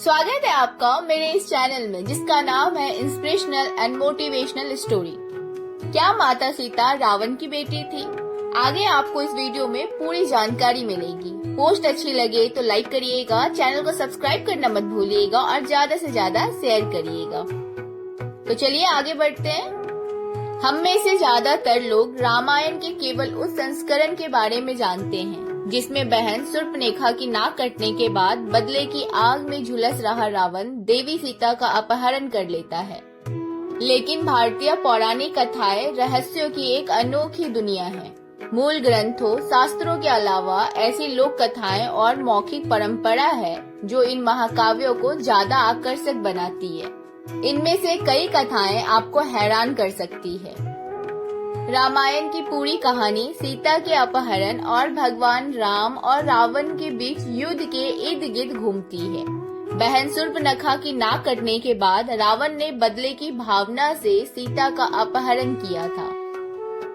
स्वागत है आपका मेरे इस चैनल में जिसका नाम है इंस्पिरेशनल एंड मोटिवेशनल स्टोरी। क्या माता सीता रावण की बेटी थी? आगे आपको इस वीडियो में पूरी जानकारी मिलेगी। पोस्ट अच्छी लगे तो लाइक करिएगा, चैनल को सब्सक्राइब करना मत भूलिएगा और ज्यादा से ज्यादा शेयर करिएगा। तो चलिए आगे बढ़ते हैं। हम में से ज्यादातर लोग रामायण के केवल उस संस्करण के बारे में जानते हैं जिसमें बहन शूर्पणखा की नाक कटने के बाद बदले की आग में झुलस रहा रावण देवी सीता का अपहरण कर लेता है। लेकिन भारतीय पौराणिक कथाएं रहस्यों की एक अनोखी दुनिया है। मूल ग्रंथों, शास्त्रों के अलावा ऐसी लोक कथाएं और मौखिक परंपरा है जो इन महाकाव्यों को ज्यादा आकर्षक बनाती है। इनमें से कई कथाएं आपको हैरान कर सकती है। रामायण की पूरी कहानी सीता के अपहरण और भगवान राम और रावण के बीच युद्ध के इर्द गिर्द घूमती है। बहन शूर्पणखा की नाक कटने के बाद रावण ने बदले की भावना से सीता का अपहरण किया था।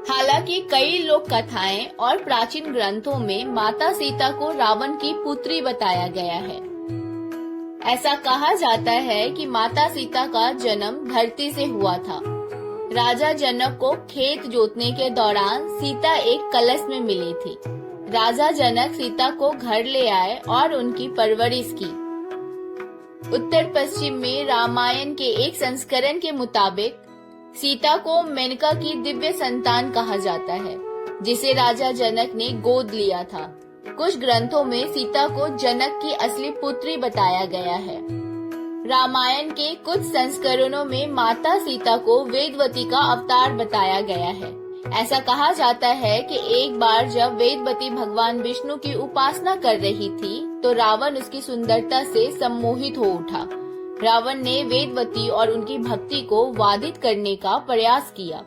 हालांकि कई लोक कथाएं और प्राचीन ग्रंथों में माता सीता को रावण की पुत्री बताया गया है। ऐसा कहा जाता है कि माता सीता का जन्म धरती से हुआ था। राजा जनक को खेत जोतने के दौरान सीता एक कलश में मिली थी। राजा जनक सीता को घर ले आए और उनकी परवरिश की। उत्तर पश्चिम में रामायण के एक संस्करण के मुताबिक सीता को मेनका की दिव्य संतान कहा जाता है, जिसे राजा जनक ने गोद लिया था। कुछ ग्रंथों में सीता को जनक की असली पुत्री बताया गया है। रामायण के कुछ संस्करणों में माता सीता को वेदवती का अवतार बताया गया है। ऐसा कहा जाता है कि एक बार जब वेदवती भगवान विष्णु की उपासना कर रही थी तो रावण उसकी सुंदरता से सम्मोहित हो उठा। रावण ने वेदवती और उनकी भक्ति को बाधित करने का प्रयास किया।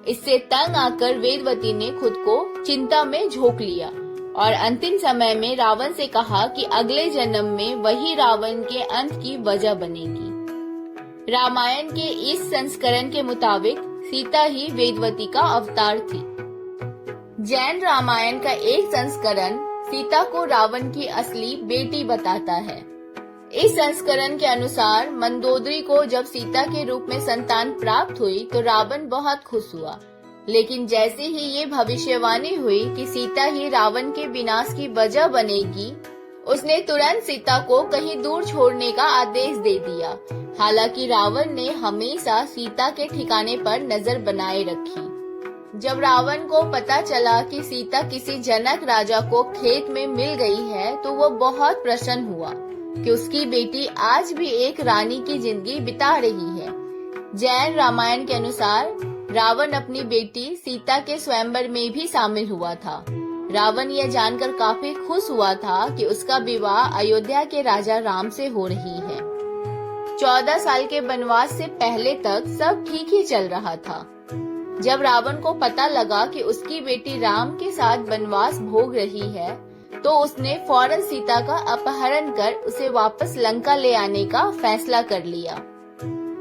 इससे तंग आकर वेदवती ने खुद को चिंता में झोंक लिया और अंतिम समय में रावण से कहा कि अगले जन्म में वही रावण के अंत की वजह बनेगी। रामायण के इस संस्करण के मुताबिक सीता ही वेदवती का अवतार थी। जैन रामायण का एक संस्करण सीता को रावण की असली बेटी बताता है। इस संस्करण के अनुसार मंदोदरी को जब सीता के रूप में संतान प्राप्त हुई तो रावण बहुत खुश हुआ। लेकिन जैसे ही ये भविष्यवाणी हुई कि सीता ही रावण के विनाश की वजह बनेगी, उसने तुरंत सीता को कहीं दूर छोड़ने का आदेश दे दिया। हालांकि रावण ने हमेशा सीता के ठिकाने पर नजर बनाए रखी। जब रावण को पता चला कि सीता किसी जनक राजा को खेत में मिल गई है तो वो बहुत प्रसन्न हुआ कि उसकी बेटी आज भी एक रानी की जिंदगी बिता रही है। जैन रामायण के अनुसार रावण अपनी बेटी सीता के स्वयंवर में भी शामिल हुआ था। रावण यह जानकर काफी खुश हुआ था कि उसका विवाह अयोध्या के राजा राम से हो रही है। 14 साल के वनवास से पहले तक सब ठीक ही चल रहा था। जब रावण को पता लगा कि उसकी बेटी राम के साथ वनवास भोग रही है तो उसने फौरन सीता का अपहरण कर उसे वापस लंका ले आने का फैसला कर लिया।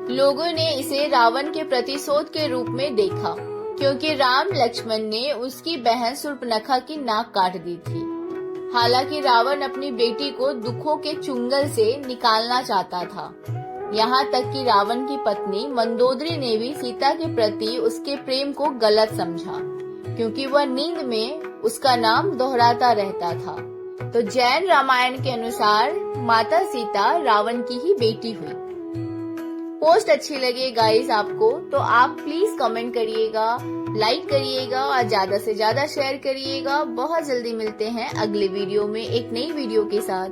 लोगों ने इसे रावण के प्रतिशोध के रूप में देखा, क्योंकि राम लक्ष्मण ने उसकी बहन शूर्पणखा की नाक काट दी थी। हालांकि रावण अपनी बेटी को दुखों के चुंगल से निकालना चाहता था। यहाँ तक कि रावण की पत्नी मंदोदरी ने भी सीता के प्रति उसके प्रेम को गलत समझा, क्योंकि वह नींद में उसका नाम दोहराता रहता था। तो जैन रामायण के अनुसार माता सीता रावण की ही बेटी हुई। पोस्ट अच्छी लगे गाइस आपको तो आप प्लीज कमेंट करिएगा, लाइक करिएगा और ज्यादा से ज्यादा शेयर करिएगा। बहुत जल्दी मिलते हैं अगले वीडियो में एक नई वीडियो के साथ।